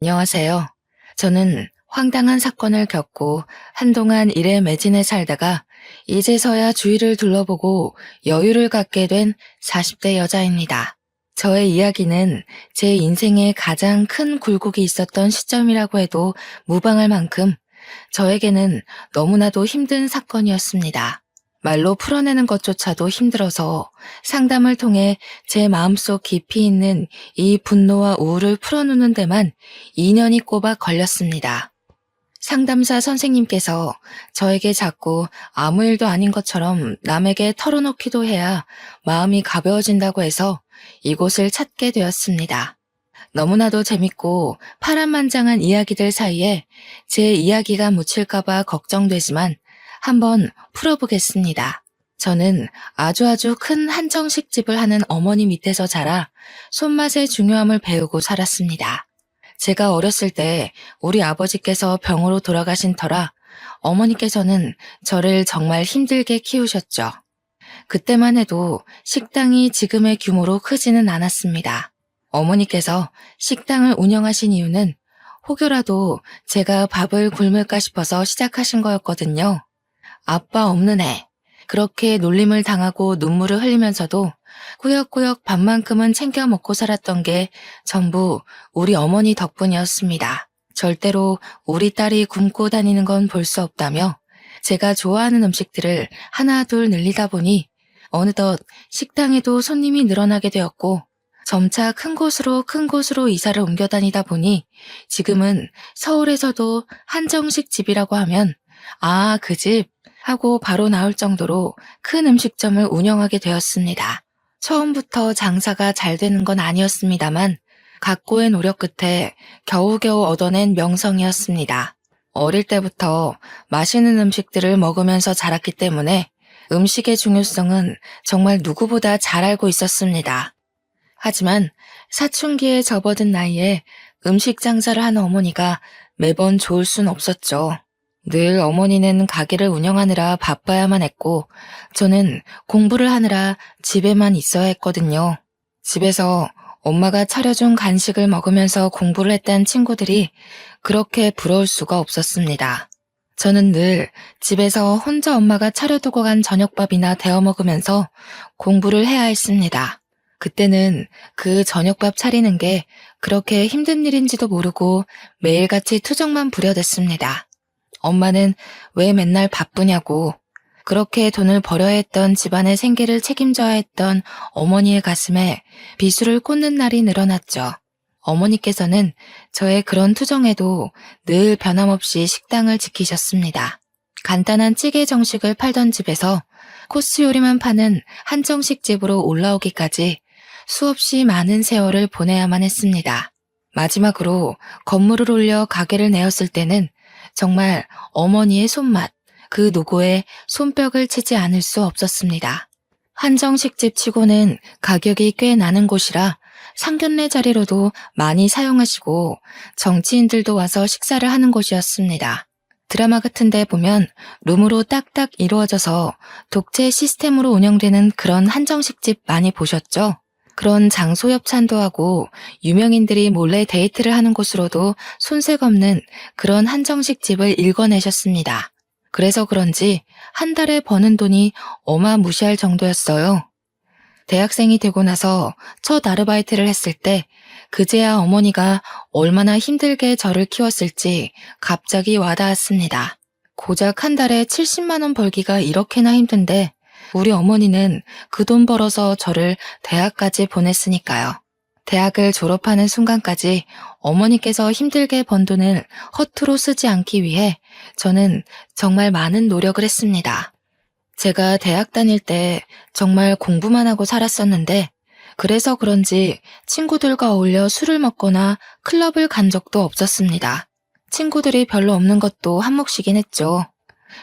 안녕하세요. 저는 황당한 사건을 겪고 한동안 일에 매진해 살다가 이제서야 주위를 둘러보고 여유를 갖게 된 40대 여자입니다. 저의 이야기는 제 인생에 가장 큰 굴곡이 있었던 시점이라고 해도 무방할 만큼 저에게는 너무나도 힘든 사건이었습니다. 말로 풀어내는 것조차도 힘들어서 상담을 통해 제 마음속 깊이 있는 이 분노와 우울을 풀어놓는 데만 2년이 꼬박 걸렸습니다. 상담사 선생님께서 저에게 자꾸 아무 일도 아닌 것처럼 남에게 털어놓기도 해야 마음이 가벼워진다고 해서 이곳을 찾게 되었습니다. 너무나도 재밌고 파란만장한 이야기들 사이에 제 이야기가 묻힐까봐 걱정되지만 한번 풀어보겠습니다. 저는 아주 큰 한정식 집을 하는 어머니 밑에서 자라 손맛의 중요함을 배우고 살았습니다. 제가 어렸을 때 우리 아버지께서 병으로 돌아가신 터라 어머니께서는 저를 정말 힘들게 키우셨죠. 그때만 해도 식당이 지금의 규모로 크지는 않았습니다. 어머니께서 식당을 운영하신 이유는 혹여라도 제가 밥을 굶을까 싶어서 시작하신 거였거든요. 아빠 없는 애. 그렇게 놀림을 당하고 눈물을 흘리면서도 꾸역꾸역 밥만큼은 챙겨 먹고 살았던 게 전부 우리 어머니 덕분이었습니다. 절대로 우리 딸이 굶고 다니는 건 볼 수 없다며 제가 좋아하는 음식들을 하나 둘 늘리다 보니 어느덧 식당에도 손님이 늘어나게 되었고 점차 큰 곳으로 이사를 옮겨 다니다 보니 지금은 서울에서도 한정식 집이라고 하면 아, 그 집 하고 바로 나올 정도로 큰 음식점을 운영하게 되었습니다. 처음부터 장사가 잘 되는 건 아니었습니다만 각고의 노력 끝에 겨우겨우 얻어낸 명성이었습니다. 어릴 때부터 맛있는 음식들을 먹으면서 자랐기 때문에 음식의 중요성은 정말 누구보다 잘 알고 있었습니다. 하지만 사춘기에 접어든 나이에 음식 장사를 하는 어머니가 매번 좋을 순 없었죠. 늘 어머니는 가게를 운영하느라 바빠야만 했고 저는 공부를 하느라 집에만 있어야 했거든요. 집에서 엄마가 차려준 간식을 먹으면서 공부를 했다는 친구들이 그렇게 부러울 수가 없었습니다. 저는 늘 집에서 혼자 엄마가 차려두고 간 저녁밥이나 데워 먹으면서 공부를 해야 했습니다. 그때는 그 저녁밥 차리는 게 그렇게 힘든 일인지도 모르고 매일같이 투정만 부려댔습니다. 엄마는 왜 맨날 바쁘냐고 그렇게 돈을 벌어야 했던 집안의 생계를 책임져야 했던 어머니의 가슴에 비수를 꽂는 날이 늘어났죠. 어머니께서는 저의 그런 투정에도 늘 변함없이 식당을 지키셨습니다. 간단한 찌개 정식을 팔던 집에서 코스 요리만 파는 한정식 집으로 올라오기까지 수없이 많은 세월을 보내야만 했습니다. 마지막으로 건물을 올려 가게를 내었을 때는 정말 어머니의 손맛, 그 노고에 손뼉을 치지 않을 수 없었습니다. 한정식집 치고는 가격이 꽤 나는 곳이라 상견례 자리로도 많이 사용하시고 정치인들도 와서 식사를 하는 곳이었습니다. 드라마 같은 데 보면 룸으로 딱딱 이루어져서 독채 시스템으로 운영되는 그런 한정식집 많이 보셨죠? 그런 장소 협찬도 하고 유명인들이 몰래 데이트를 하는 곳으로도 손색 없는 그런 한정식 집을 일궈내셨습니다. 그래서 그런지 한 달에 버는 돈이 어마무시할 정도였어요. 대학생이 되고 나서 첫 아르바이트를 했을 때 그제야 어머니가 얼마나 힘들게 저를 키웠을지 갑자기 와닿았습니다. 고작 한 달에 70만 원 벌기가 이렇게나 힘든데 우리 어머니는 그 돈 벌어서 저를 대학까지 보냈으니까요. 대학을 졸업하는 순간까지 어머니께서 힘들게 번 돈을 허투루 쓰지 않기 위해 저는 정말 많은 노력을 했습니다. 제가 대학 다닐 때 정말 공부만 하고 살았었는데 그래서 그런지 친구들과 어울려 술을 먹거나 클럽을 간 적도 없었습니다. 친구들이 별로 없는 것도 한몫이긴 했죠.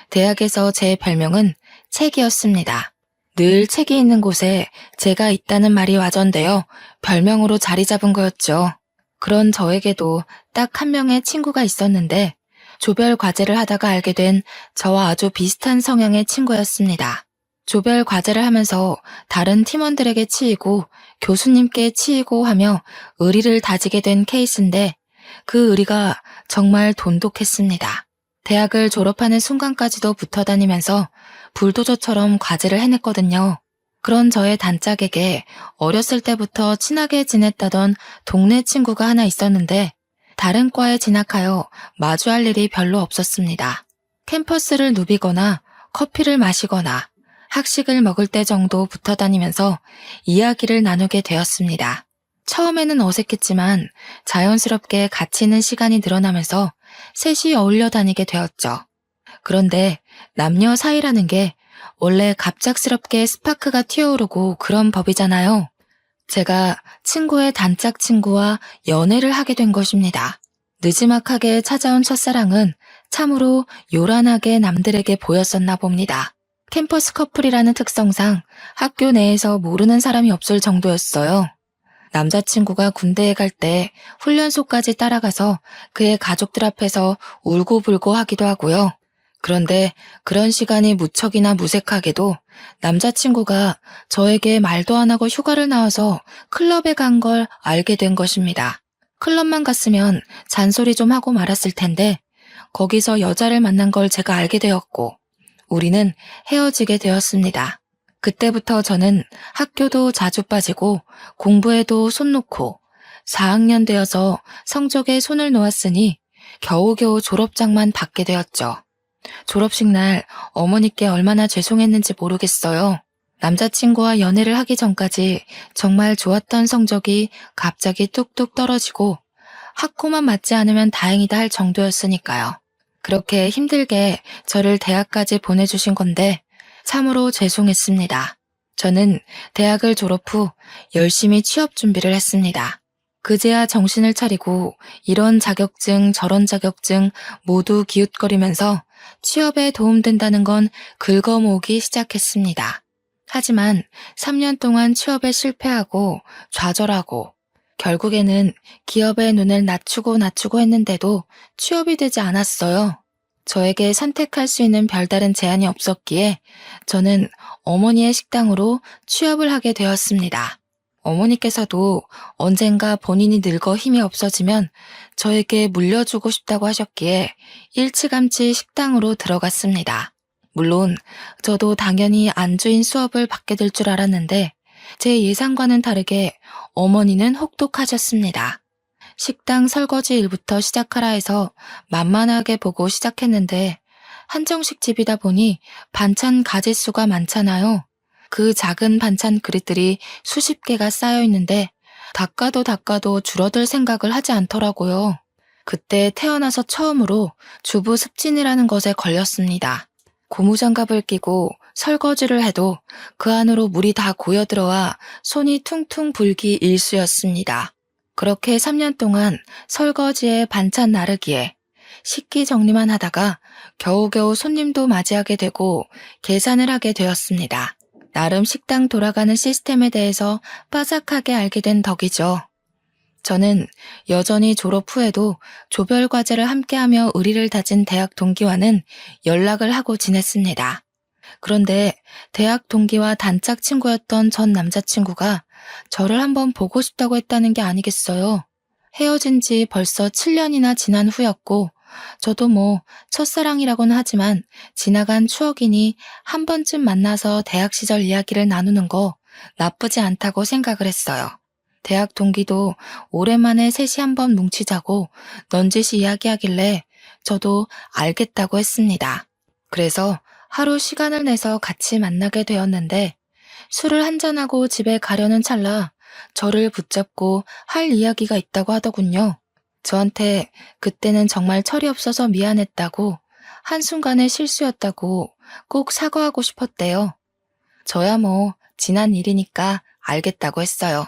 대학에서 제 별명은 책이었습니다. 늘 책이 있는 곳에 제가 있다는 말이 와전되어 별명으로 자리 잡은 거였죠. 그런 저에게도 딱 한 명의 친구가 있었는데 조별 과제를 하다가 알게 된 저와 아주 비슷한 성향의 친구였습니다. 조별 과제를 하면서 다른 팀원들에게 치이고 교수님께 치이고 하며 의리를 다지게 된 케이스인데 그 의리가 정말 돈독했습니다. 대학을 졸업하는 순간까지도 붙어 다니면서 불도저처럼 과제를 해냈거든요. 그런 저의 단짝에게 어렸을 때부터 친하게 지냈다던 동네 친구가 하나 있었는데 다른 과에 진학하여 마주할 일이 별로 없었습니다. 캠퍼스를 누비거나 커피를 마시거나 학식을 먹을 때 정도 붙어 다니면서 이야기를 나누게 되었습니다. 처음에는 어색했지만 자연스럽게 같이 있는 시간이 늘어나면서 셋이 어울려 다니게 되었죠. 그런데 남녀 사이라는 게 원래 갑작스럽게 스파크가 튀어오르고 그런 법이잖아요. 제가 친구의 단짝 친구와 연애를 하게 된 것입니다. 느지막하게 찾아온 첫사랑은 참으로 요란하게 남들에게 보였었나 봅니다. 캠퍼스 커플이라는 특성상 학교 내에서 모르는 사람이 없을 정도였어요. 남자친구가 군대에 갈 때 훈련소까지 따라가서 그의 가족들 앞에서 울고불고 하기도 하고요. 그런데 그런 시간이 무척이나 무색하게도 남자친구가 저에게 말도 안 하고 휴가를 나와서 클럽에 간 걸 알게 된 것입니다. 클럽만 갔으면 잔소리 좀 하고 말았을 텐데 거기서 여자를 만난 걸 제가 알게 되었고 우리는 헤어지게 되었습니다. 그때부터 저는 학교도 자주 빠지고 공부에도 손 놓고 4학년 되어서 성적에 손을 놓았으니 겨우겨우 졸업장만 받게 되었죠. 졸업식 날 어머니께 얼마나 죄송했는지 모르겠어요. 남자친구와 연애를 하기 전까지 정말 좋았던 성적이 갑자기 뚝뚝 떨어지고 학고만 맞지 않으면 다행이다 할 정도였으니까요. 그렇게 힘들게 저를 대학까지 보내주신 건데 참으로 죄송했습니다. 저는 대학을 졸업 후 열심히 취업 준비를 했습니다. 그제야 정신을 차리고 이런 자격증 저런 자격증 모두 기웃거리면서 취업에 도움된다는 건 긁어모으기 시작했습니다. 하지만 3년 동안 취업에 실패하고 좌절하고 결국에는 기업의 눈을 낮추고 했는데도 취업이 되지 않았어요. 저에게 선택할 수 있는 별다른 제한이 없었기에 저는 어머니의 식당으로 취업을 하게 되었습니다. 어머니께서도 언젠가 본인이 늙어 힘이 없어지면 저에게 물려주고 싶다고 하셨기에 일찌감치 식당으로 들어갔습니다. 물론 저도 당연히 안주인 수업을 받게 될 줄 알았는데 제 예상과는 다르게 어머니는 혹독하셨습니다. 식당 설거지 일부터 시작하라 해서 만만하게 보고 시작했는데 한정식 집이다 보니 반찬 가짓수가 많잖아요. 그 작은 반찬 그릇들이 수십 개가 쌓여 있는데 닦아도 줄어들 생각을 하지 않더라고요. 그때 태어나서 처음으로 주부 습진이라는 것에 걸렸습니다. 고무장갑을 끼고 설거지를 해도 그 안으로 물이 다 고여들어와 손이 퉁퉁 불기 일쑤였습니다. 그렇게 3년 동안 설거지에 반찬 나르기에 식기 정리만 하다가 겨우겨우 손님도 맞이하게 되고 계산을 하게 되었습니다. 나름 식당 돌아가는 시스템에 대해서 빠삭하게 알게 된 덕이죠. 저는 여전히 졸업 후에도 조별 과제를 함께하며 의리를 다진 대학 동기와는 연락을 하고 지냈습니다. 그런데 대학 동기와 단짝 친구였던 전 남자친구가 저를 한번 보고 싶다고 했다는 게 아니겠어요. 헤어진 지 벌써 7년이나 지난 후였고 저도 뭐 첫사랑이라고는 하지만 지나간 추억이니 한 번쯤 만나서 대학 시절 이야기를 나누는 거 나쁘지 않다고 생각을 했어요. 대학 동기도 오랜만에 셋이 한번 뭉치자고 넌지시 이야기하길래 저도 알겠다고 했습니다. 그래서 하루 시간을 내서 같이 만나게 되었는데 술을 한잔하고 집에 가려는 찰나 저를 붙잡고 할 이야기가 있다고 하더군요. 저한테 그때는 정말 철이 없어서 미안했다고 한순간의 실수였다고 꼭 사과하고 싶었대요. 저야 뭐 지난 일이니까 알겠다고 했어요.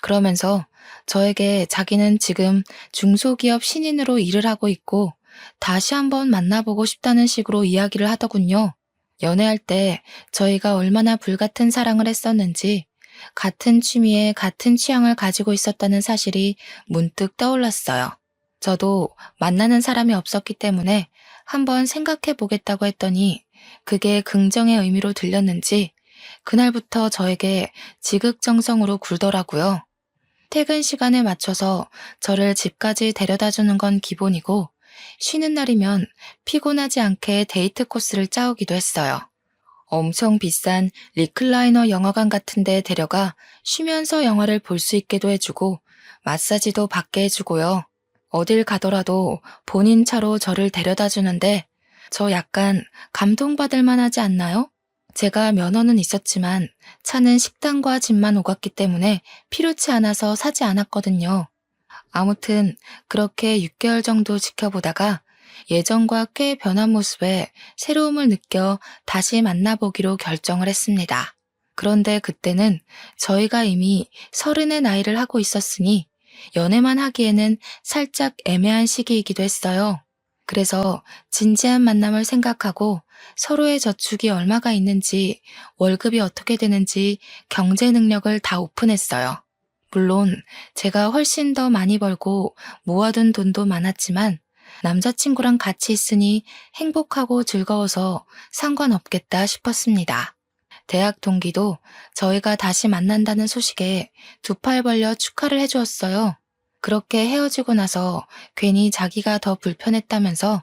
그러면서 저에게 자기는 지금 중소기업 신인으로 일을 하고 있고 다시 한번 만나보고 싶다는 식으로 이야기를 하더군요. 연애할 때 저희가 얼마나 불같은 사랑을 했었는지 같은 취미에 같은 취향을 가지고 있었다는 사실이 문득 떠올랐어요. 저도 만나는 사람이 없었기 때문에 한번 생각해 보겠다고 했더니 그게 긍정의 의미로 들렸는지 그날부터 저에게 지극정성으로 굴더라고요. 퇴근 시간에 맞춰서 저를 집까지 데려다 주는 건 기본이고, 쉬는 날이면 피곤하지 않게 데이트 코스를 짜오기도 했어요. 엄청 비싼 리클라이너 영화관 같은 데 데려가 쉬면서 영화를 볼 수 있게도 해주고, 마사지도 받게 해주고요. 어딜 가더라도 본인 차로 저를 데려다 주는데, 저 약간 감동받을 만하지 않나요? 제가 면허는 있었지만 차는 식당과 집만 오갔기 때문에 필요치 않아서 사지 않았거든요. 아무튼 그렇게 6개월 정도 지켜보다가 예전과 꽤 변한 모습에 새로움을 느껴 다시 만나보기로 결정을 했습니다. 그런데 그때는 저희가 이미 30의 나이를 하고 있었으니 연애만 하기에는 살짝 애매한 시기이기도 했어요. 그래서 진지한 만남을 생각하고 서로의 저축이 얼마가 있는지, 월급이 어떻게 되는지 경제 능력을 다 오픈했어요. 물론 제가 훨씬 더 많이 벌고 모아둔 돈도 많았지만 남자친구랑 같이 있으니 행복하고 즐거워서 상관없겠다 싶었습니다. 대학 동기도 저희가 다시 만난다는 소식에 두 팔 벌려 축하를 해주었어요. 그렇게 헤어지고 나서 괜히 자기가 더 불편했다면서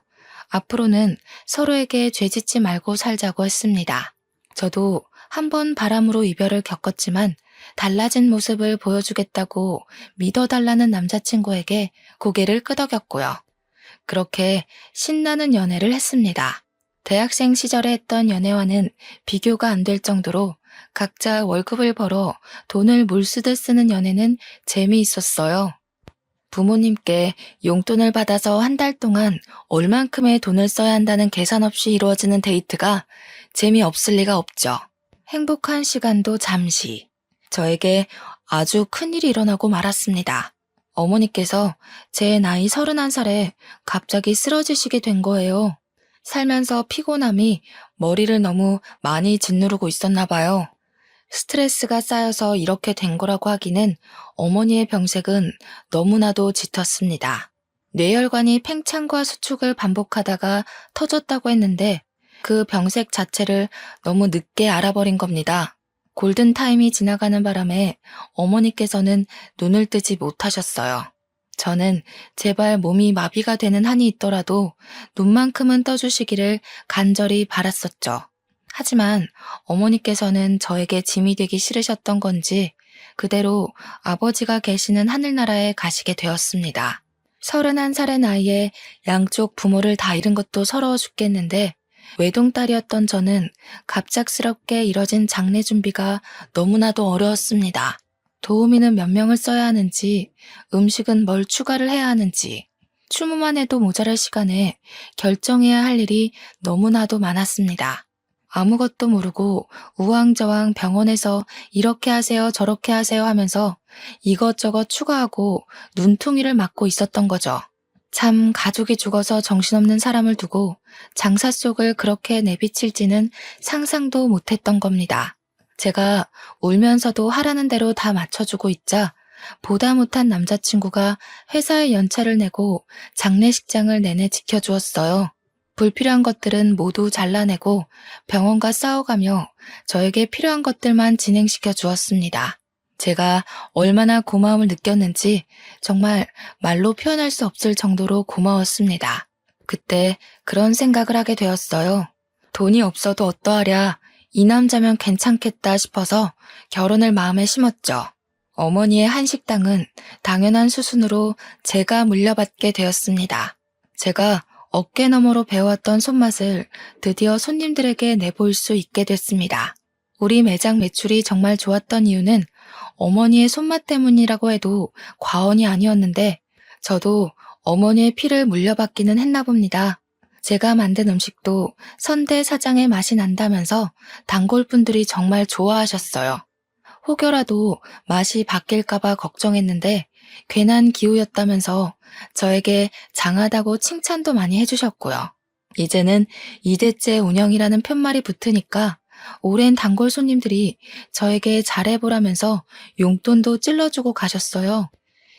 앞으로는 서로에게 죄짓지 말고 살자고 했습니다. 저도 한 번 바람으로 이별을 겪었지만 달라진 모습을 보여주겠다고 믿어달라는 남자친구에게 고개를 끄덕였고요. 그렇게 신나는 연애를 했습니다. 대학생 시절에 했던 연애와는 비교가 안 될 정도로 각자 월급을 벌어 돈을 물쓰듯 쓰는 연애는 재미있었어요. 부모님께 용돈을 받아서 한 달 동안 얼만큼의 돈을 써야 한다는 계산 없이 이루어지는 데이트가 재미없을 리가 없죠. 행복한 시간도 잠시. 저에게 아주 큰일이 일어나고 말았습니다. 어머니께서 제 나이 31살에 갑자기 쓰러지시게 된 거예요. 살면서 피곤함이 머리를 너무 많이 짓누르고 있었나 봐요. 스트레스가 쌓여서 이렇게 된 거라고 하기는 어머니의 병색은 너무나도 짙었습니다. 뇌혈관이 팽창과 수축을 반복하다가 터졌다고 했는데 그 병색 자체를 너무 늦게 알아버린 겁니다. 골든타임이 지나가는 바람에 어머니께서는 눈을 뜨지 못하셨어요. 저는 제발 몸이 마비가 되는 한이 있더라도 눈만큼은 떠주시기를 간절히 바랐었죠. 하지만 어머니께서는 저에게 짐이 되기 싫으셨던 건지 그대로 아버지가 계시는 하늘나라에 가시게 되었습니다. 31살의 나이에 양쪽 부모를 다 잃은 것도 서러워 죽겠는데 외동딸이었던 저는 갑작스럽게 이뤄진 장례 준비가 너무나도 어려웠습니다. 도우미는 몇 명을 써야 하는지, 음식은 뭘 추가를 해야 하는지, 추모만 해도 모자랄 시간에 결정해야 할 일이 너무나도 많았습니다. 아무것도 모르고 우왕좌왕 병원에서 이렇게 하세요 저렇게 하세요 하면서 이것저것 추가하고 눈퉁이를 맞고 있었던 거죠. 참 가족이 죽어서 정신없는 사람을 두고 장사 속을 그렇게 내비칠지는 상상도 못했던 겁니다. 제가 울면서도 하라는 대로 다 맞춰주고 있자 보다 못한 남자친구가 회사에 연차를 내고 장례식장을 내내 지켜주었어요. 불필요한 것들은 모두 잘라내고 병원과 싸워가며 저에게 필요한 것들만 진행시켜 주었습니다. 제가 얼마나 고마움을 느꼈는지 정말 말로 표현할 수 없을 정도로 고마웠습니다. 그때 그런 생각을 하게 되었어요. 돈이 없어도 어떠하랴, 이 남자면 괜찮겠다 싶어서 결혼을 마음에 심었죠. 어머니의 한식당은 당연한 수순으로 제가 물려받게 되었습니다. 제가 어깨너머로 배워왔던 손맛을 드디어 손님들에게 내보일 수 있게 됐습니다. 우리 매장 매출이 정말 좋았던 이유는 어머니의 손맛 때문이라고 해도 과언이 아니었는데 저도 어머니의 피를 물려받기는 했나 봅니다. 제가 만든 음식도 선대 사장의 맛이 난다면서 단골분들이 정말 좋아하셨어요. 혹여라도 맛이 바뀔까봐 걱정했는데 괜한 기우였다면서 저에게 장하다고 칭찬도 많이 해주셨고요. 이제는 2대째 운영이라는 편말이 붙으니까 오랜 단골 손님들이 저에게 잘해보라면서 용돈도 찔러주고 가셨어요.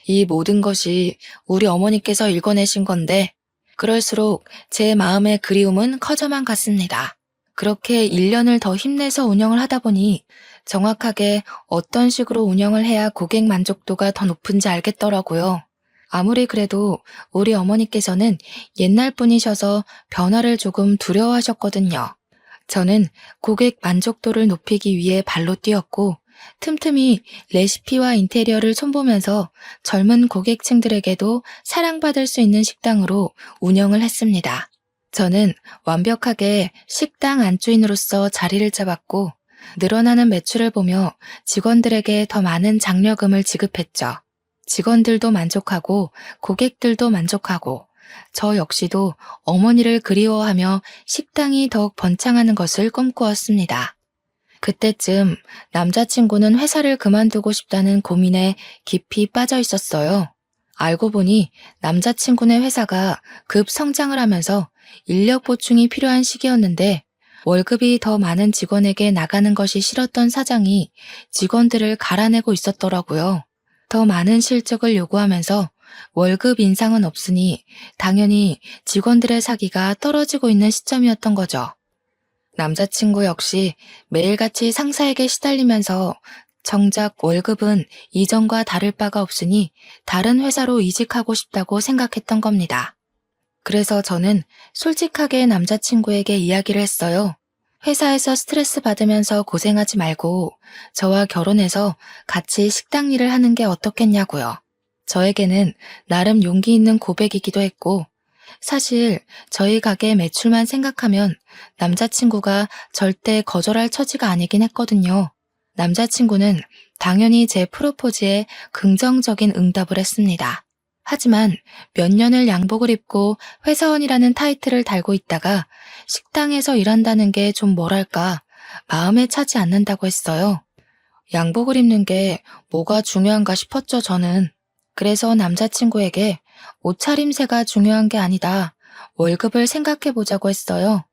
이 모든 것이 우리 어머니께서 일궈내신 건데 그럴수록 제 마음의 그리움은 커져만 갔습니다. 그렇게 1년을 더 힘내서 운영을 하다 보니 정확하게 어떤 식으로 운영을 해야 고객 만족도가 더 높은지 알겠더라고요. 아무리 그래도 우리 어머니께서는 옛날 분이셔서 변화를 조금 두려워하셨거든요. 저는 고객 만족도를 높이기 위해 발로 뛰었고, 틈틈이 레시피와 인테리어를 손보면서 젊은 고객층들에게도 사랑받을 수 있는 식당으로 운영을 했습니다. 저는 완벽하게 식당 안주인으로서 자리를 잡았고, 늘어나는 매출을 보며 직원들에게 더 많은 장려금을 지급했죠. 직원들도 만족하고 고객들도 만족하고 저 역시도 어머니를 그리워하며 식당이 더욱 번창하는 것을 꿈꾸었습니다. 그때쯤 남자친구는 회사를 그만두고 싶다는 고민에 깊이 빠져 있었어요. 알고 보니 남자친구네 회사가 급 성장을 하면서 인력 보충이 필요한 시기였는데 월급이 더 많은 직원에게 나가는 것이 싫었던 사장이 직원들을 갈아내고 있었더라고요. 더 많은 실적을 요구하면서 월급 인상은 없으니 당연히 직원들의 사기가 떨어지고 있는 시점이었던 거죠. 남자친구 역시 매일같이 상사에게 시달리면서 정작 월급은 이전과 다를 바가 없으니 다른 회사로 이직하고 싶다고 생각했던 겁니다. 그래서 저는 솔직하게 남자친구에게 이야기를 했어요. 회사에서 스트레스 받으면서 고생하지 말고 저와 결혼해서 같이 식당 일을 하는 게 어떻겠냐고요. 저에게는 나름 용기 있는 고백이기도 했고, 사실 저희 가게 매출만 생각하면 남자친구가 절대 거절할 처지가 아니긴 했거든요. 남자친구는 당연히 제 프로포즈에 긍정적인 응답을 했습니다. 하지만 몇 년을 양복을 입고 회사원이라는 타이틀을 달고 있다가 식당에서 일한다는 게 좀 뭐랄까 마음에 차지 않는다고 했어요. 양복을 입는 게 뭐가 중요한가 싶었죠, 저는. 그래서 남자친구에게 옷차림새가 중요한 게 아니다. 월급을 생각해 보자고 했어요.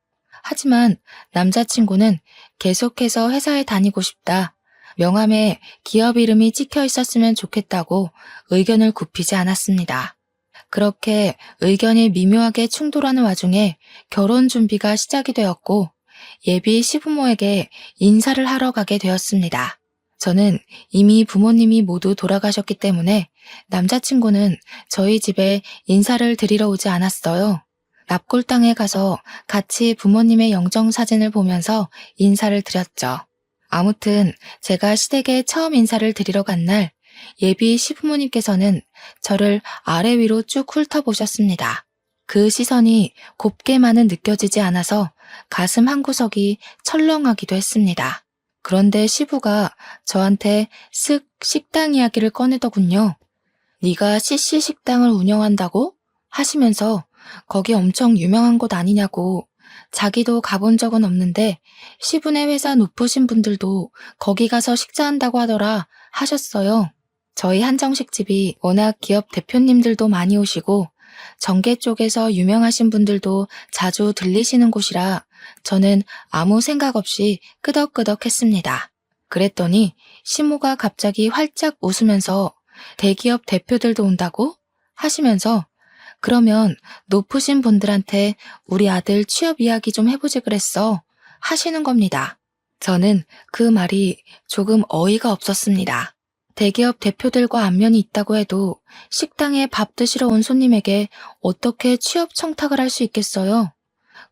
하지만 남자친구는 계속해서 회사에 다니고 싶다. 명함에 기업 이름이 찍혀 있었으면 좋겠다고 의견을 굽히지 않았습니다. 그렇게 의견이 미묘하게 충돌하는 와중에 결혼 준비가 시작이 되었고 예비 시부모에게 인사를 하러 가게 되었습니다. 저는 이미 부모님이 모두 돌아가셨기 때문에 남자친구는 저희 집에 인사를 드리러 오지 않았어요. 납골당에 가서 같이 부모님의 영정사진을 보면서 인사를 드렸죠. 아무튼 제가 시댁에 처음 인사를 드리러 간 날 예비 시부모님께서는 저를 아래 위로 쭉 훑어보셨습니다. 그 시선이 곱게만은 느껴지지 않아서 가슴 한구석이 철렁하기도 했습니다. 그런데 시부가 저한테 쓱 식당 이야기를 꺼내더군요. 네가 CC 식당을 운영한다고? 하시면서 거기 엄청 유명한 곳 아니냐고. 자기도 가본 적은 없는데 시부네 회사 높으신 분들도 거기 가서 식사한다고 하더라 하셨어요. 저희 한정식집이 워낙 기업 대표님들도 많이 오시고 정계 쪽에서 유명하신 분들도 자주 들리시는 곳이라 저는 아무 생각 없이 끄덕끄덕했습니다. 그랬더니 시모가 갑자기 활짝 웃으면서 대기업 대표들도 온다고? 하시면서 그러면 높으신 분들한테 우리 아들 취업 이야기 좀 해보지 그랬어 하시는 겁니다. 저는 그 말이 조금 어이가 없었습니다. 대기업 대표들과 안면이 있다고 해도 식당에 밥 드시러 온 손님에게 어떻게 취업 청탁을 할 수 있겠어요?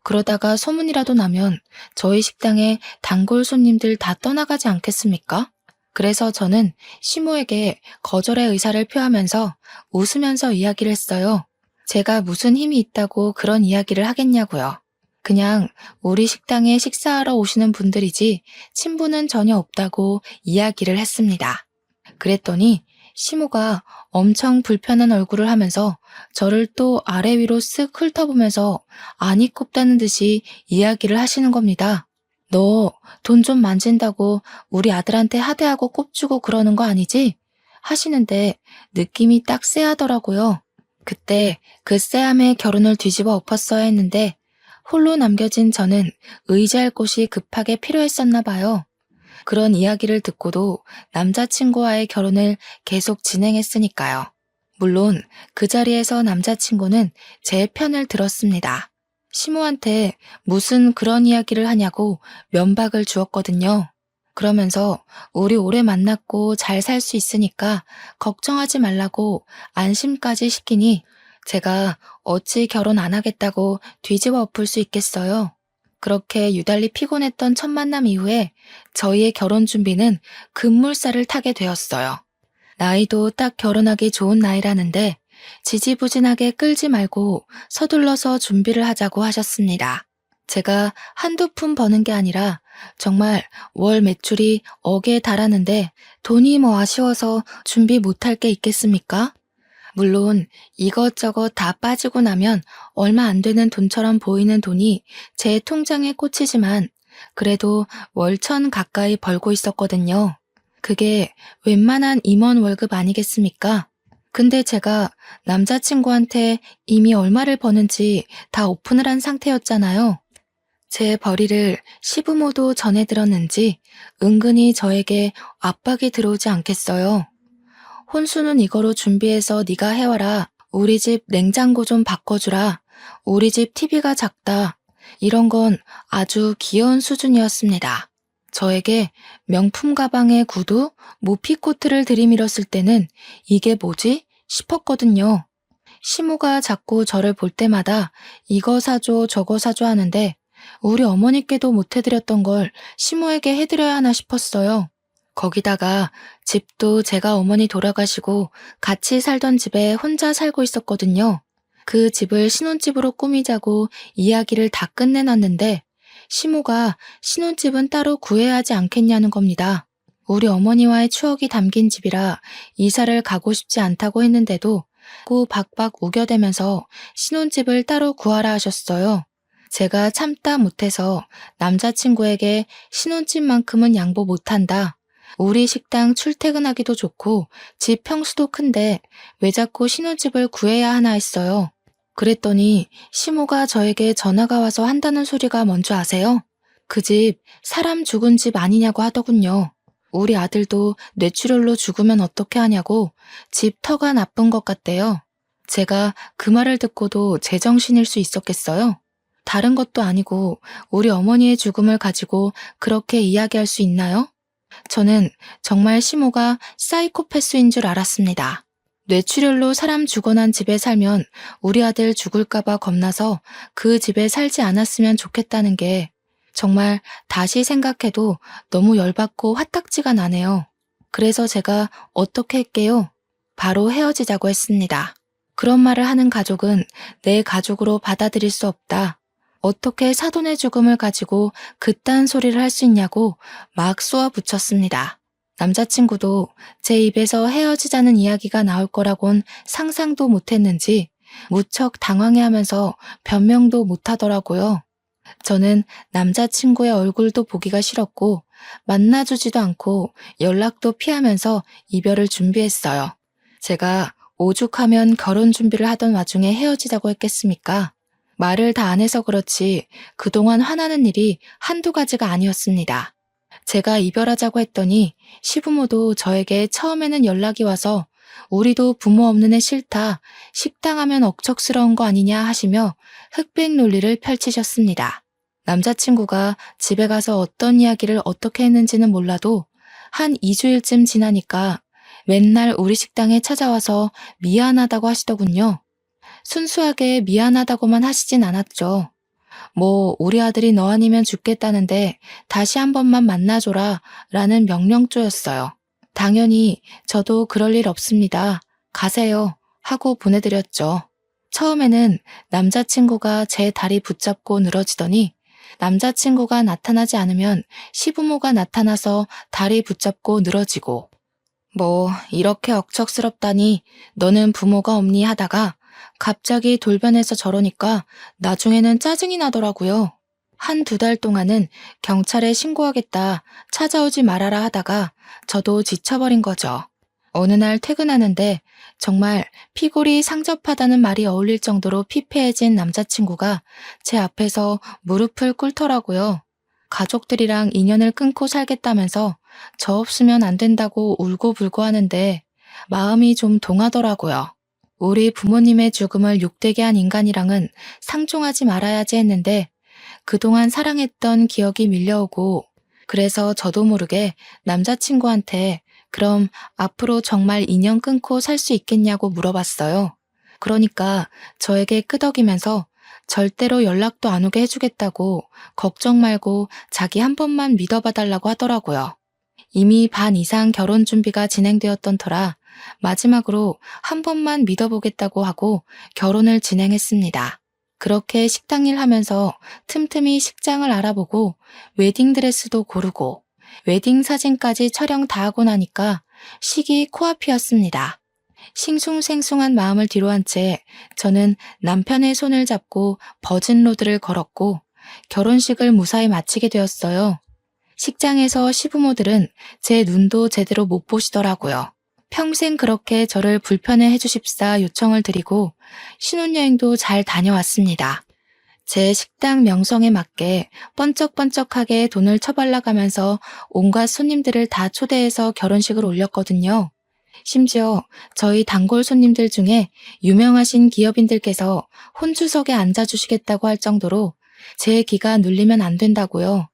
그러다가 소문이라도 나면 저희 식당에 단골 손님들 다 떠나가지 않겠습니까? 그래서 저는 시모에게 거절의 의사를 표하면서 웃으면서 이야기를 했어요. 제가 무슨 힘이 있다고 그런 이야기를 하겠냐고요. 그냥 우리 식당에 식사하러 오시는 분들이지 친분은 전혀 없다고 이야기를 했습니다. 그랬더니 시모가 엄청 불편한 얼굴을 하면서 저를 또 아래 위로 쓱 훑어보면서 안이 꼽다는 듯이 이야기를 하시는 겁니다. 너 돈 좀 만진다고 우리 아들한테 하대하고 꼽주고 그러는 거 아니지? 하시는데 느낌이 딱 쎄하더라고요. 그때 그 쎄함에 결혼을 뒤집어 엎었어야 했는데 홀로 남겨진 저는 의지할 곳이 급하게 필요했었나 봐요. 그런 이야기를 듣고도 남자친구와의 결혼을 계속 진행했으니까요. 물론 그 자리에서 남자친구는 제 편을 들었습니다. 시모한테 무슨 그런 이야기를 하냐고 면박을 주었거든요. 그러면서 우리 오래 만났고 잘 살 수 있으니까 걱정하지 말라고 안심까지 시키니 제가 어찌 결혼 안 하겠다고 뒤집어 엎을 수 있겠어요. 그렇게 유달리 피곤했던 첫 만남 이후에 저희의 결혼 준비는 급물살을 타게 되었어요. 나이도 딱 결혼하기 좋은 나이라는데 지지부진하게 끌지 말고 서둘러서 준비를 하자고 하셨습니다. 제가 한두 푼 버는 게 아니라 정말 월 매출이 억에 달하는데 돈이 뭐 아쉬워서 준비 못할 게 있겠습니까? 물론 이것저것 다 빠지고 나면 얼마 안 되는 돈처럼 보이는 돈이 제 통장에 꽂히지만 그래도 월천 가까이 벌고 있었거든요. 그게 웬만한 임원 월급 아니겠습니까? 근데 제가 남자친구한테 이미 얼마를 버는지 다 오픈을 한 상태였잖아요. 제 벌이를 시부모도 전해 들었는지 은근히 저에게 압박이 들어오지 않겠어요. 혼수는 이거로 준비해서 네가 해와라. 우리 집 냉장고 좀 바꿔주라. 우리 집 TV가 작다. 이런 건 아주 귀여운 수준이었습니다. 저에게 명품 가방에 구두, 모피코트를 들이밀었을 때는 이게 뭐지? 싶었거든요. 시모가 자꾸 저를 볼 때마다 이거 사줘, 저거 사줘 하는데 우리 어머니께도 못 해드렸던 걸 시모에게 해드려야 하나 싶었어요. 거기다가 집도 제가 어머니 돌아가시고 같이 살던 집에 혼자 살고 있었거든요. 그 집을 신혼집으로 꾸미자고 이야기를 다 끝내놨는데 시모가 신혼집은 따로 구해야 하지 않겠냐는 겁니다. 우리 어머니와의 추억이 담긴 집이라 이사를 가고 싶지 않다고 했는데도 고 박박 우겨대면서 신혼집을 따로 구하라 하셨어요. 제가 참다 못해서 남자친구에게 신혼집만큼은 양보 못한다. 우리 식당 출퇴근하기도 좋고 집 평수도 큰데 왜 자꾸 신혼집을 구해야 하나 했어요. 그랬더니 시모가 저에게 전화가 와서 한다는 소리가 뭔지 아세요? 그 집 사람 죽은 집 아니냐고 하더군요. 우리 아들도 뇌출혈로 죽으면 어떻게 하냐고 집 터가 나쁜 것 같대요. 제가 그 말을 듣고도 제정신일 수 있었겠어요? 다른 것도 아니고 우리 어머니의 죽음을 가지고 그렇게 이야기할 수 있나요? 저는 정말 시모가 사이코패스인 줄 알았습니다. 뇌출혈로 사람 죽어난 집에 살면 우리 아들 죽을까봐 겁나서 그 집에 살지 않았으면 좋겠다는 게 정말 다시 생각해도 너무 열받고 화딱지가 나네요. 그래서 제가 어떻게 할게요? 바로 헤어지자고 했습니다. 그런 말을 하는 가족은 내 가족으로 받아들일 수 없다. 어떻게 사돈의 죽음을 가지고 그딴 소리를 할 수 있냐고 막 쏘아붙였습니다. 남자친구도 제 입에서 헤어지자는 이야기가 나올 거라곤 상상도 못했는지 무척 당황해하면서 변명도 못하더라고요. 저는 남자친구의 얼굴도 보기가 싫었고 만나주지도 않고 연락도 피하면서 이별을 준비했어요. 제가 오죽하면 결혼 준비를 하던 와중에 헤어지자고 했겠습니까? 말을 다 안 해서 그렇지 그동안 화나는 일이 한두 가지가 아니었습니다. 제가 이별하자고 했더니 시부모도 저에게 처음에는 연락이 와서 우리도 부모 없는 애 싫다, 식당하면 억척스러운 거 아니냐 하시며 흑백 논리를 펼치셨습니다. 남자친구가 집에 가서 어떤 이야기를 어떻게 했는지는 몰라도 한 2주일쯤 지나니까 맨날 우리 식당에 찾아와서 미안하다고 하시더군요. 순수하게 미안하다고만 하시진 않았죠. 뭐 우리 아들이 너 아니면 죽겠다는데 다시 한 번만 만나줘라 라는 명령조였어요. 당연히 저도 그럴 일 없습니다. 가세요 하고 보내드렸죠. 처음에는 남자친구가 제 다리 붙잡고 늘어지더니 남자친구가 나타나지 않으면 시부모가 나타나서 다리 붙잡고 늘어지고 뭐 이렇게 억척스럽다니 너는 부모가 없니 하다가 갑자기 돌변해서 저러니까 나중에는 짜증이 나더라고요. 한두 달 동안은 경찰에 신고하겠다, 찾아오지 말아라 하다가 저도 지쳐버린 거죠. 어느 날 퇴근하는데 정말 피골이 상접하다는 말이 어울릴 정도로 피폐해진 남자친구가 제 앞에서 무릎을 꿇더라고요. 가족들이랑 인연을 끊고 살겠다면서 저 없으면 안 된다고 울고불고 하는데 마음이 좀 동하더라고요. 우리 부모님의 죽음을 욕되게 한 인간이랑은 상종하지 말아야지 했는데 그동안 사랑했던 기억이 밀려오고 그래서 저도 모르게 남자친구한테 그럼 앞으로 정말 인연 끊고 살 수 있겠냐고 물어봤어요. 그러니까 저에게 끄덕이면서 절대로 연락도 안 오게 해주겠다고 걱정 말고 자기 한 번만 믿어봐달라고 하더라고요. 이미 반 이상 결혼 준비가 진행되었던 터라 마지막으로 한 번만 믿어보겠다고 하고 결혼을 진행했습니다. 그렇게 식당 일 하면서 틈틈이 식장을 알아보고 웨딩드레스도 고르고 웨딩 사진까지 촬영 다 하고 나니까 식이 코앞이었습니다. 싱숭생숭한 마음을 뒤로한 채 저는 남편의 손을 잡고 버진로드를 걸었고 결혼식을 무사히 마치게 되었어요. 식장에서 시부모들은 제 눈도 제대로 못 보시더라고요. 평생 그렇게 저를 불편해 해주십사 요청을 드리고 신혼여행도 잘 다녀왔습니다. 제 식당 명성에 맞게 번쩍번쩍하게 돈을 처발라가면서 온갖 손님들을 다 초대해서 결혼식을 올렸거든요. 심지어 저희 단골 손님들 중에 유명하신 기업인들께서 혼주석에 앉아주시겠다고 할 정도로 제 기가 눌리면 안 된다고요.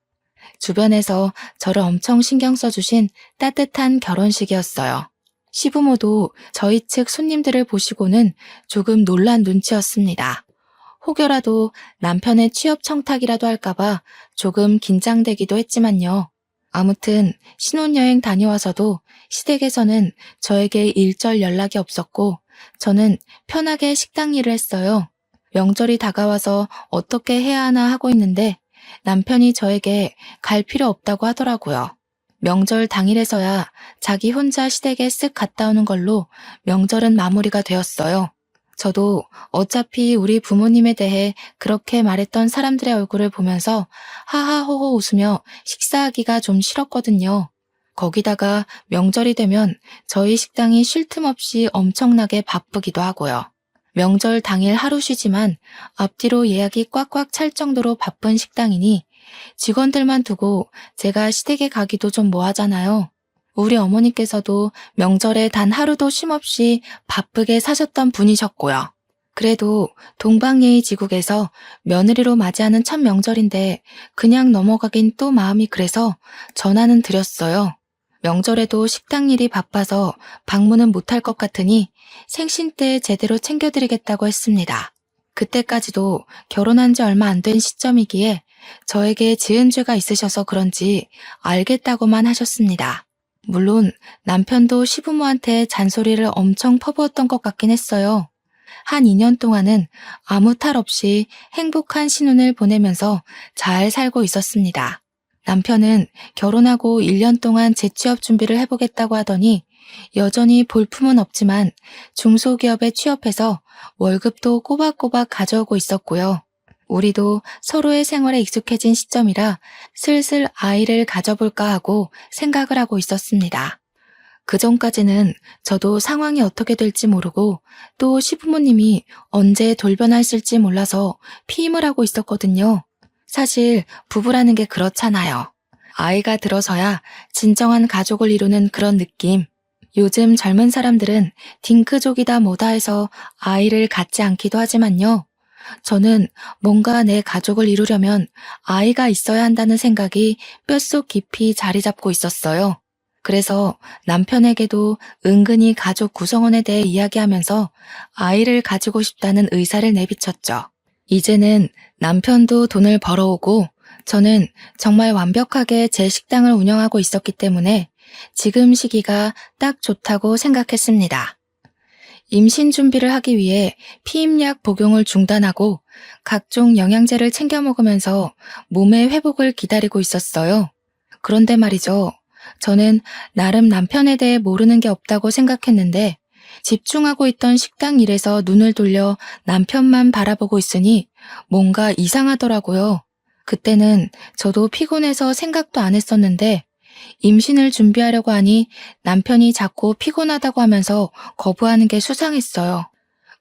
주변에서 저를 엄청 신경 써주신 따뜻한 결혼식이었어요. 시부모도 저희 측 손님들을 보시고는 조금 놀란 눈치였습니다. 혹여라도 남편의 취업 청탁이라도 할까봐 조금 긴장되기도 했지만요. 아무튼 신혼여행 다녀와서도 시댁에서는 저에게 일절 연락이 없었고 저는 편하게 식당 일을 했어요. 명절이 다가와서 어떻게 해야 하나 하고 있는데 남편이 저에게 갈 필요 없다고 하더라고요. 명절 당일에서야 자기 혼자 시댁에 쓱 갔다 오는 걸로 명절은 마무리가 되었어요. 저도 어차피 우리 부모님에 대해 그렇게 말했던 사람들의 얼굴을 보면서 하하호호 웃으며 식사하기가 좀 싫었거든요. 거기다가 명절이 되면 저희 식당이 쉴 틈 없이 엄청나게 바쁘기도 하고요. 명절 당일 하루 쉬지만 앞뒤로 예약이 꽉꽉 찰 정도로 바쁜 식당이니 직원들만 두고 제가 시댁에 가기도 좀 뭐하잖아요. 우리 어머니께서도 명절에 단 하루도 쉼없이 바쁘게 사셨던 분이셨고요. 그래도 동방예의지국에서 며느리로 맞이하는 첫 명절인데 그냥 넘어가긴 또 마음이 그래서 전화는 드렸어요. 명절에도 식당 일이 바빠서 방문은 못할 것 같으니 생신 때 제대로 챙겨드리겠다고 했습니다. 그때까지도 결혼한 지 얼마 안 된 시점이기에 저에게 지은 죄가 있으셔서 그런지 알겠다고만 하셨습니다. 물론 남편도 시부모한테 잔소리를 엄청 퍼부었던 것 같긴 했어요. 한 2년 동안은 아무 탈 없이 행복한 신혼을 보내면서 잘 살고 있었습니다. 남편은 결혼하고 1년 동안 재취업 준비를 해보겠다고 하더니 여전히 볼품은 없지만 중소기업에 취업해서 월급도 꼬박꼬박 가져오고 있었고요. 우리도 서로의 생활에 익숙해진 시점이라 슬슬 아이를 가져볼까 하고 생각을 하고 있었습니다. 그전까지는 저도 상황이 어떻게 될지 모르고 또 시부모님이 언제 돌변하실지 몰라서 피임을 하고 있었거든요. 사실 부부라는 게 그렇잖아요. 아이가 들어서야 진정한 가족을 이루는 그런 느낌. 요즘 젊은 사람들은 딩크족이다 뭐다 해서 아이를 갖지 않기도 하지만요. 저는 뭔가 내 가족을 이루려면 아이가 있어야 한다는 생각이 뼛속 깊이 자리 잡고 있었어요. 그래서 남편에게도 은근히 가족 구성원에 대해 이야기하면서 아이를 가지고 싶다는 의사를 내비쳤죠. 이제는 남편도 돈을 벌어오고 저는 정말 완벽하게 제 식당을 운영하고 있었기 때문에 지금 시기가 딱 좋다고 생각했습니다. 임신 준비를 하기 위해 피임약 복용을 중단하고 각종 영양제를 챙겨 먹으면서 몸의 회복을 기다리고 있었어요. 그런데 말이죠. 저는 나름 남편에 대해 모르는 게 없다고 생각했는데 집중하고 있던 식당 일에서 눈을 돌려 남편만 바라보고 있으니 뭔가 이상하더라고요. 그때는 저도 피곤해서 생각도 안 했었는데 임신을 준비하려고 하니 남편이 자꾸 피곤하다고 하면서 거부하는 게 수상했어요.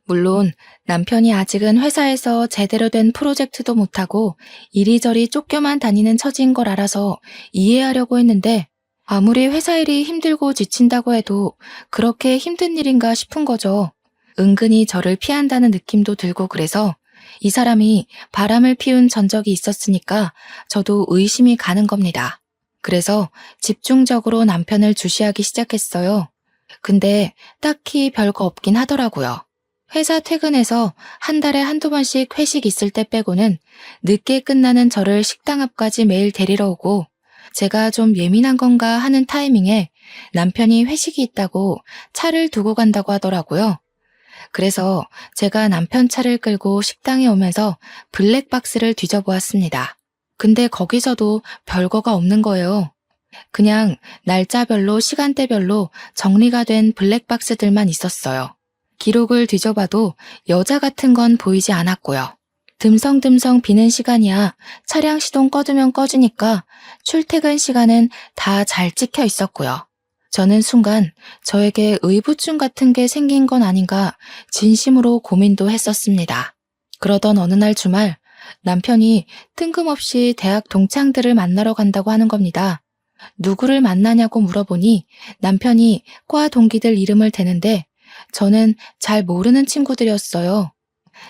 물론 남편이 아직은 회사에서 제대로 된 프로젝트도 못하고 이리저리 쫓겨만 다니는 처지인 걸 알아서 이해하려고 했는데 아무리 회사 일이 힘들고 지친다고 해도 그렇게 힘든 일인가 싶은 거죠. 은근히 저를 피한다는 느낌도 들고 그래서 이 사람이 바람을 피운 전적이 있었으니까 저도 의심이 가는 겁니다. 그래서 집중적으로 남편을 주시하기 시작했어요. 근데 딱히 별거 없긴 하더라고요. 회사 퇴근해서 한 달에 한두 번씩 회식 있을 때 빼고는 늦게 끝나는 저를 식당 앞까지 매일 데리러 오고, 제가 좀 예민한 건가 하는 타이밍에 남편이 회식이 있다고 차를 두고 간다고 하더라고요. 그래서 제가 남편 차를 끌고 식당에 오면서 블랙박스를 뒤져보았습니다. 근데 거기서도 별거가 없는 거예요. 그냥 날짜별로 시간대별로 정리가 된 블랙박스들만 있었어요. 기록을 뒤져봐도 여자 같은 건 보이지 않았고요. 듬성듬성 비는 시간이야 차량 시동 꺼두면 꺼지니까 출퇴근 시간은 다 잘 찍혀 있었고요. 저는 순간 저에게 의부증 같은 게 생긴 건 아닌가 진심으로 고민도 했었습니다. 그러던 어느 날 주말 남편이 뜬금없이 대학 동창들을 만나러 간다고 하는 겁니다. 누구를 만나냐고 물어보니 남편이 과 동기들 이름을 대는데 저는 잘 모르는 친구들이었어요.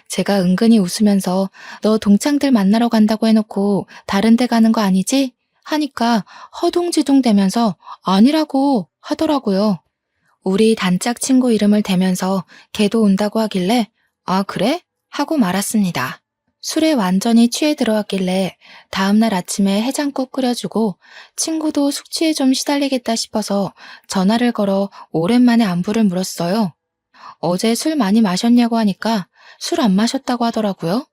제가 은근히 웃으면서 너 동창들 만나러 간다고 해놓고 다른 데 가는 거 아니지? 하니까 허둥지둥 대면서 아니라고 하더라고요. 우리 단짝 친구 이름을 대면서 걔도 온다고 하길래 아 그래? 하고 말았습니다. 술에 완전히 취해 들어왔길래 다음날 아침에 해장국 끓여주고 친구도 숙취에 좀 시달리겠다 싶어서 전화를 걸어 오랜만에 안부를 물었어요. 어제 술 많이 마셨냐고 하니까 술 안 마셨다고 하더라고요.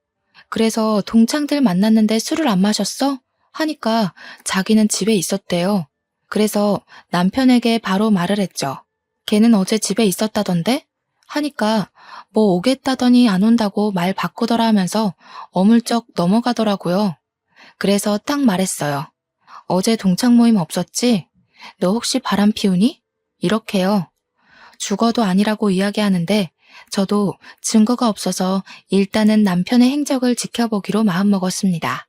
그래서 동창들 만났는데 술을 안 마셨어? 하니까 자기는 집에 있었대요. 그래서 남편에게 바로 말을 했죠. 걔는 어제 집에 있었다던데? 하니까 뭐 오겠다더니 안 온다고 말 바꾸더라 하면서 어물쩍 넘어가더라고요. 그래서 딱 말했어요. 어제 동창 모임 없었지? 너 혹시 바람 피우니? 이렇게요. 죽어도 아니라고 이야기하는데 저도 증거가 없어서 일단은 남편의 행적을 지켜보기로 마음먹었습니다.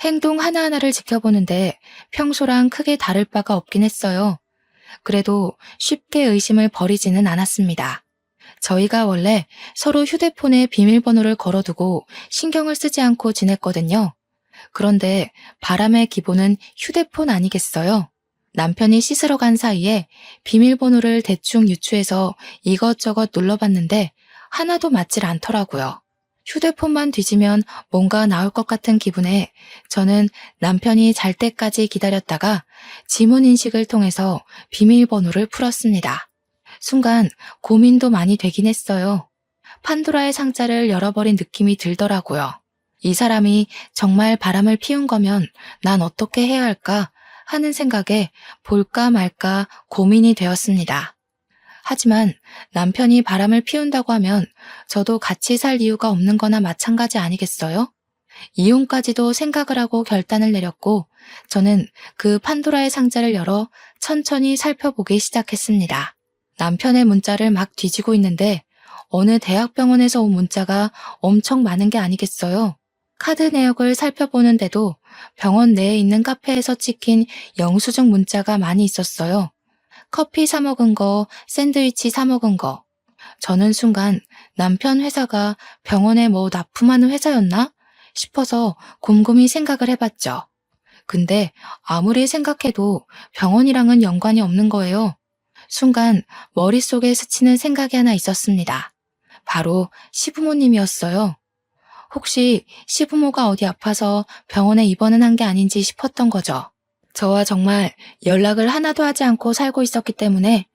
행동 하나하나를 지켜보는데 평소랑 크게 다를 바가 없긴 했어요. 그래도 쉽게 의심을 버리지는 않았습니다. 저희가 원래 서로 휴대폰에 비밀번호를 걸어두고 신경을 쓰지 않고 지냈거든요. 그런데 바람의 기본은 휴대폰 아니겠어요? 남편이 씻으러 간 사이에 비밀번호를 대충 유추해서 이것저것 눌러봤는데 하나도 맞질 않더라고요. 휴대폰만 뒤지면 뭔가 나올 것 같은 기분에 저는 남편이 잘 때까지 기다렸다가 지문 인식을 통해서 비밀번호를 풀었습니다. 순간 고민도 많이 되긴 했어요. 판도라의 상자를 열어버린 느낌이 들더라고요. 이 사람이 정말 바람을 피운 거면 난 어떻게 해야 할까 하는 생각에 볼까 말까 고민이 되었습니다. 하지만 남편이 바람을 피운다고 하면 저도 같이 살 이유가 없는 거나 마찬가지 아니겠어요? 이혼까지도 생각을 하고 결단을 내렸고 저는 그 판도라의 상자를 열어 천천히 살펴보기 시작했습니다. 남편의 문자를 막 뒤지고 있는데 어느 대학병원에서 온 문자가 엄청 많은 게 아니겠어요? 카드 내역을 살펴보는데도 병원 내에 있는 카페에서 찍힌 영수증 문자가 많이 있었어요. 커피 사 먹은 거, 샌드위치 사 먹은 거. 저는 순간 남편 회사가 병원에 뭐 납품하는 회사였나 싶어서 곰곰이 생각을 해봤죠. 근데 아무리 생각해도 병원이랑은 연관이 없는 거예요. 순간 머릿속에 스치는 생각이 하나 있었습니다. 바로 시부모님이었어요. 혹시 시부모가 어디 아파서 병원에 입원은 한 게 아닌지 싶었던 거죠. 저와 정말 연락을 하나도 하지 않고 살고 있었기 때문에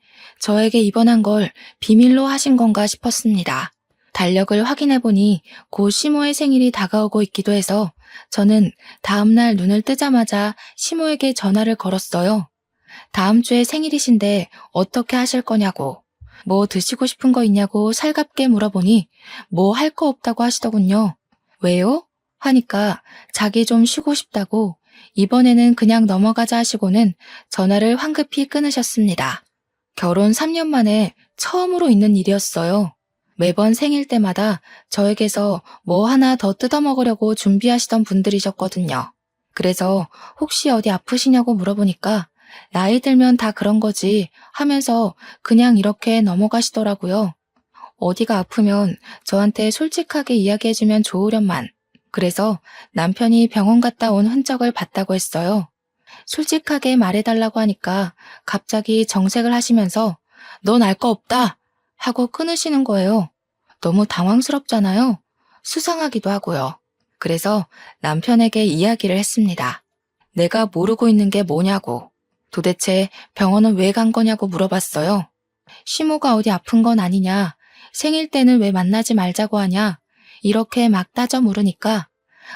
저에게 입원한 걸 비밀로 하신 건가 싶었습니다. 달력을 확인해보니 곧 시모의 생일이 다가오고 있기도 해서 저는 다음날 눈을 뜨자마자 시모에게 전화를 걸었어요. 다음 주에 생일이신데 어떻게 하실 거냐고, 뭐 드시고 싶은 거 있냐고 살갑게 물어보니 뭐 할 거 없다고 하시더군요. 왜요? 하니까 자기 좀 쉬고 싶다고 이번에는 그냥 넘어가자 하시고는 전화를 황급히 끊으셨습니다. 결혼 3년 만에 처음으로 있는 일이었어요. 매번 생일 때마다 저에게서 뭐 하나 더 뜯어먹으려고 준비하시던 분들이셨거든요. 그래서 혹시 어디 아프시냐고 물어보니까 나이 들면 다 그런 거지 하면서 그냥 이렇게 넘어가시더라고요. 어디가 아프면 저한테 솔직하게 이야기해주면 좋으련만. 그래서 남편이 병원 갔다 온 흔적을 봤다고 했어요. 솔직하게 말해달라고 하니까 갑자기 정색을 하시면서 넌 알 거 없다 하고 끊으시는 거예요. 너무 당황스럽잖아요. 수상하기도 하고요. 그래서 남편에게 이야기를 했습니다. 내가 모르고 있는 게 뭐냐고. 도대체 병원은 왜 간 거냐고 물어봤어요. 시모가 어디 아픈 건 아니냐. 생일 때는 왜 만나지 말자고 하냐. 이렇게 막 따져 물으니까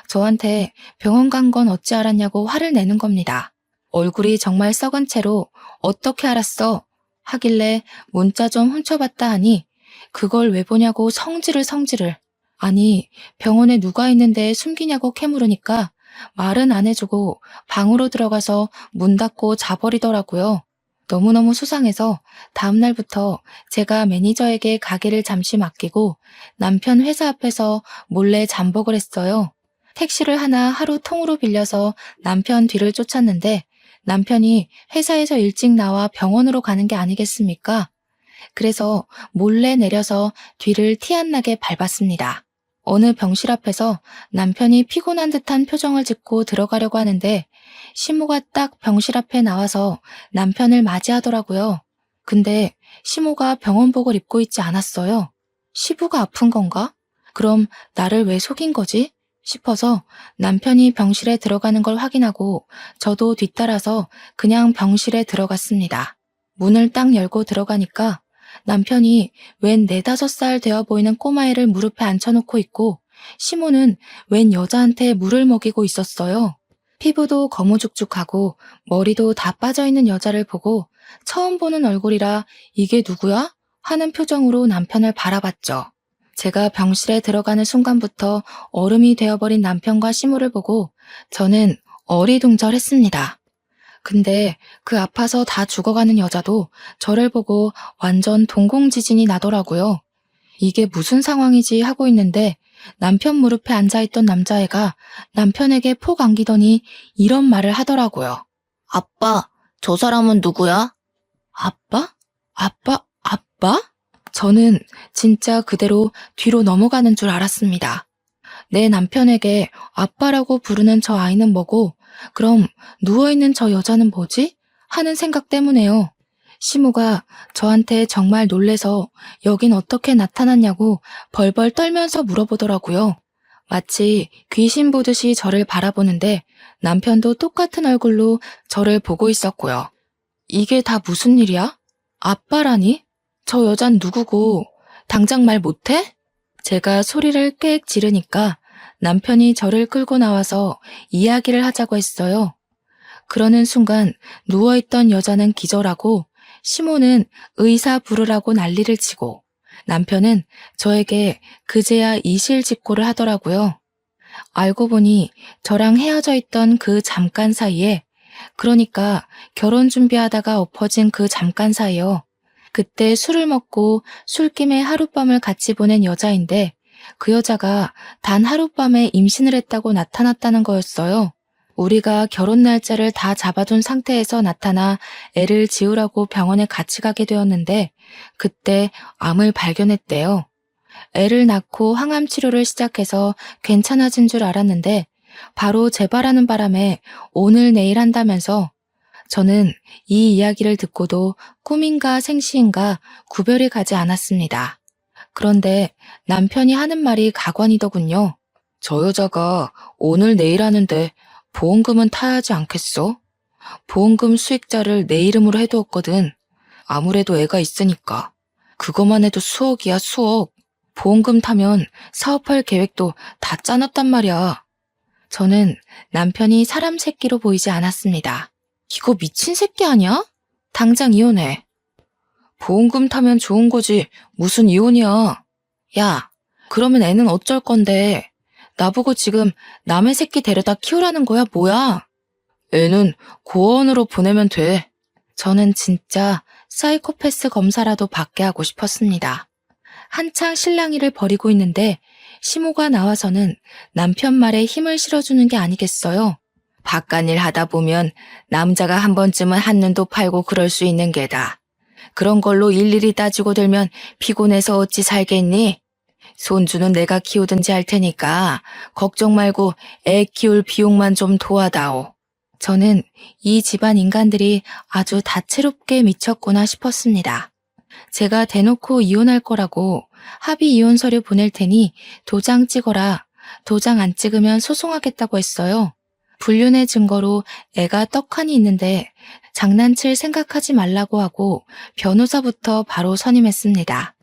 저한테 병원 간 건 어찌 알았냐고 화를 내는 겁니다. 얼굴이 정말 썩은 채로 어떻게 알았어? 하길래 문자 좀 훔쳐봤다 하니 그걸 왜 보냐고 성질을. 아니 병원에 누가 있는데 숨기냐고 캐물으니까 말은 안 해주고 방으로 들어가서 문 닫고 자버리더라고요. 너무너무 수상해서 다음날부터 제가 매니저에게 가게를 잠시 맡기고 남편 회사 앞에서 몰래 잠복을 했어요. 택시를 하나 하루 통으로 빌려서 남편 뒤를 쫓았는데 남편이 회사에서 일찍 나와 병원으로 가는 게 아니겠습니까? 그래서 몰래 내려서 뒤를 티 안 나게 밟았습니다. 어느 병실 앞에서 남편이 피곤한 듯한 표정을 짓고 들어가려고 하는데 시모가 딱 병실 앞에 나와서 남편을 맞이하더라고요. 근데 시모가 병원복을 입고 있지 않았어요. 시부가 아픈 건가? 그럼 나를 왜 속인 거지? 싶어서 남편이 병실에 들어가는 걸 확인하고 저도 뒤따라서 그냥 병실에 들어갔습니다. 문을 딱 열고 들어가니까 남편이 웬 4~5살 되어 보이는 꼬마애를 무릎에 앉혀놓고 있고 시모는 웬 여자한테 물을 먹이고 있었어요. 피부도 거무죽죽하고 머리도 다 빠져있는 여자를 보고 처음 보는 얼굴이라 이게 누구야? 하는 표정으로 남편을 바라봤죠. 제가 병실에 들어가는 순간부터 얼음이 되어버린 남편과 시모를 보고 저는 어리둥절했습니다. 근데 그 아파서 다 죽어가는 여자도 저를 보고 완전 동공지진이 나더라고요. 이게 무슨 상황이지 하고 있는데 남편 무릎에 앉아있던 남자애가 남편에게 폭 안기더니 이런 말을 하더라고요. 아빠, 저 사람은 누구야? 아빠? 아빠? 저는 진짜 그대로 뒤로 넘어가는 줄 알았습니다. 내 남편에게 아빠라고 부르는 저 아이는 뭐고 그럼 누워있는 저 여자는 뭐지? 하는 생각 때문에요. 시모가 저한테 정말 놀래서 여긴 어떻게 나타났냐고 벌벌 떨면서 물어보더라고요. 마치 귀신 보듯이 저를 바라보는데 남편도 똑같은 얼굴로 저를 보고 있었고요. 이게 다 무슨 일이야? 아빠라니? 저 여잔 누구고 당장 말 못해? 제가 소리를 꽥 지르니까 남편이 저를 끌고 나와서 이야기를 하자고 했어요. 그러는 순간 누워있던 여자는 기절하고 시모는 의사 부르라고 난리를 치고 남편은 저에게 그제야 이실직고를 하더라고요. 알고 보니 저랑 헤어져 있던 그 잠깐 사이에 그러니까 결혼 준비하다가 엎어진 그 잠깐 사이요. 그때 술을 먹고 술김에 하룻밤을 같이 보낸 여자인데 그 여자가 단 하룻밤에 임신을 했다고 나타났다는 거였어요. 우리가 결혼 날짜를 다 잡아둔 상태에서 나타나 애를 지우라고 병원에 같이 가게 되었는데 그때 암을 발견했대요. 애를 낳고 항암 치료를 시작해서 괜찮아진 줄 알았는데 바로 재발하는 바람에 오늘 내일 한다면서 저는 이 이야기를 듣고도 꿈인가 생시인가 구별이 가지 않았습니다. 그런데 남편이 하는 말이 가관이더군요. 저 여자가 오늘 내일 하는데 보험금은 타야 하지 않겠어? 보험금 수익자를 내 이름으로 해두었거든. 아무래도 애가 있으니까. 그것만 해도 수억이야, 수억. 보험금 타면 사업할 계획도 다 짜놨단 말이야. 저는 남편이 사람 새끼로 보이지 않았습니다. 이거 미친 새끼 아니야? 당장 이혼해. 보험금 타면 좋은 거지 무슨 이혼이야. 야, 그러면 애는 어쩔 건데. 나보고 지금 남의 새끼 데려다 키우라는 거야 뭐야? 애는 고아원으로 보내면 돼. 저는 진짜 사이코패스 검사라도 받게 하고 싶었습니다. 한창 실랑이를 벌이고 있는데 시모가 나와서는 남편 말에 힘을 실어주는 게 아니겠어요. 바깥일 하다 보면 남자가 한 번쯤은 한눈도 팔고 그럴 수 있는 게다. 그런 걸로 일일이 따지고 들면 피곤해서 어찌 살겠니? 손주는 내가 키우든지 할 테니까 걱정 말고 애 키울 비용만 좀 도와다오. 저는 이 집안 인간들이 아주 다채롭게 미쳤구나 싶었습니다. 제가 대놓고 이혼할 거라고 합의 이혼 서류 보낼 테니 도장 찍어라. 도장 안 찍으면 소송하겠다고 했어요. 불륜의 증거로 애가 떡하니 있는데 장난칠 생각하지 말라고 하고 변호사부터 바로 선임했습니다.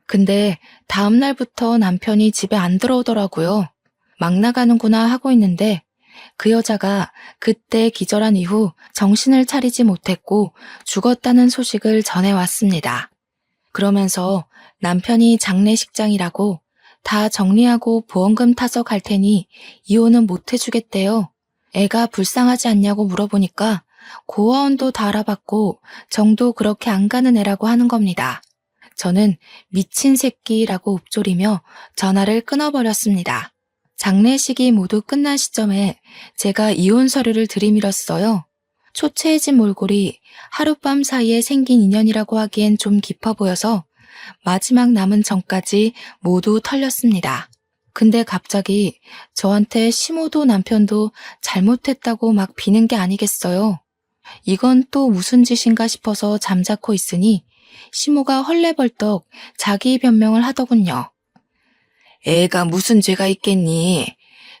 근데 다음 날부터 남편이 집에 안 들어오더라고요. 막 나가는구나 하고 있는데 그 여자가 그때 기절한 이후 정신을 차리지 못했고 죽었다는 소식을 전해왔습니다. 그러면서 남편이 장례식장이라고 다 정리하고 보험금 타서 갈 테니 이혼은 못 해주겠대요. 애가 불쌍하지 않냐고 물어보니까 고아원도 다 알아봤고 정도 그렇게 안 가는 애라고 하는 겁니다. 저는 미친 새끼라고 읊조리며 전화를 끊어버렸습니다. 장례식이 모두 끝난 시점에 제가 이혼 서류를 들이밀었어요. 초췌해진 몰골이 하룻밤 사이에 생긴 인연이라고 하기엔 좀 깊어 보여서 마지막 남은 정까지 모두 털렸습니다. 근데 갑자기 저한테 시모도 남편도 잘못했다고 막 비는 게 아니겠어요. 이건 또 무슨 짓인가 싶어서 잠자코 있으니 시모가 헐레벌떡 자기 변명을 하더군요. 애가 무슨 죄가 있겠니?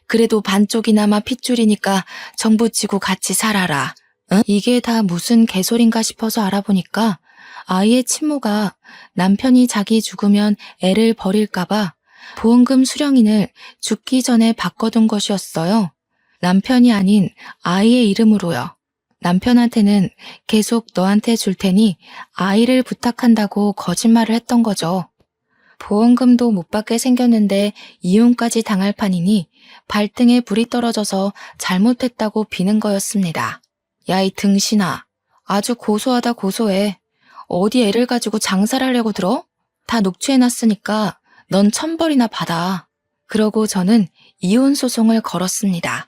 그래도 반쪽이나마 핏줄이니까 정부 치고 같이 살아라. 응? 이게 다 무슨 개소린가 싶어서 알아보니까 아이의 친모가 남편이 자기 죽으면 애를 버릴까봐 보험금 수령인을 죽기 전에 바꿔둔 것이었어요. 남편이 아닌 아이의 이름으로요. 남편한테는 계속 너한테 줄 테니 아이를 부탁한다고 거짓말을 했던 거죠. 보험금도 못 받게 생겼는데 이혼까지 당할 판이니 발등에 불이 떨어져서 잘못했다고 비는 거였습니다. 야, 이 등신아. 아주 고소하다 고소해. 어디 애를 가지고 장사를 하려고 들어? 다 녹취해놨으니까 넌 1,000벌이나 받아. 그러고 저는 이혼 소송을 걸었습니다.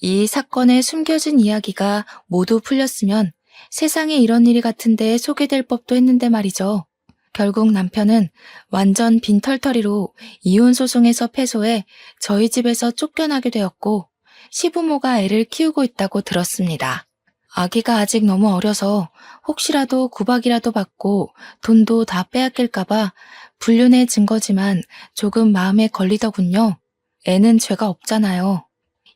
이 사건의 숨겨진 이야기가 모두 풀렸으면 세상에 이런 일이 같은데 소개될 법도 했는데 말이죠. 결국 남편은 완전 빈털터리로 이혼 소송에서 패소해 저희 집에서 쫓겨나게 되었고 시부모가 애를 키우고 있다고 들었습니다. 아기가 아직 너무 어려서 혹시라도 구박이라도 받고 돈도 다 빼앗길까봐 불륜의 증거지만 조금 마음에 걸리더군요. 애는 죄가 없잖아요.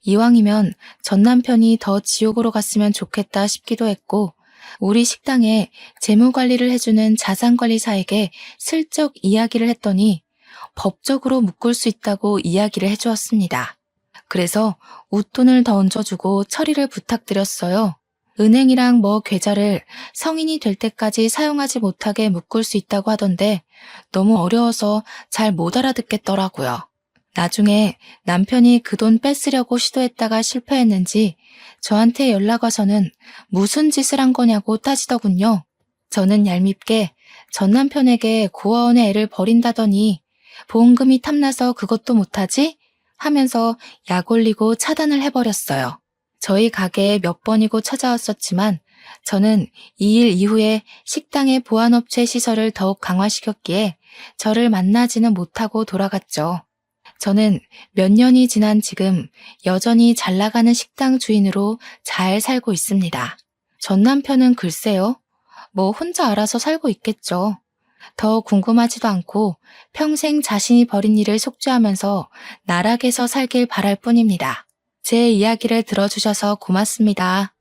이왕이면 전 남편이 더 지옥으로 갔으면 좋겠다 싶기도 했고 우리 식당에 재무관리를 해주는 자산관리사에게 슬쩍 이야기를 했더니 법적으로 묶을 수 있다고 이야기를 해주었습니다. 그래서 웃돈을 더 얹어주고 처리를 부탁드렸어요. 은행이랑 계좌를 성인이 될 때까지 사용하지 못하게 묶을 수 있다고 하던데 너무 어려워서 잘 못 알아듣겠더라고요. 나중에 남편이 그 돈 뺏으려고 시도했다가 실패했는지 저한테 연락 와서는 무슨 짓을 한 거냐고 따지더군요. 저는 얄밉게 전 남편에게 고아원에 애를 버린다더니 보험금이 탐나서 그것도 못하지? 하면서 약 올리고 차단을 해버렸어요. 저희 가게에 몇 번이고 찾아왔었지만 저는 이 일 이후에 식당의 보안업체 시설을 더욱 강화시켰기에 저를 만나지는 못하고 돌아갔죠. 저는 몇 년이 지난 지금 여전히 잘 나가는 식당 주인으로 잘 살고 있습니다. 전 남편은 글쎄요. 혼자 알아서 살고 있겠죠. 더 궁금하지도 않고 평생 자신이 벌인 일을 속죄하면서 나락에서 살길 바랄 뿐입니다. 제 이야기를 들어주셔서 고맙습니다.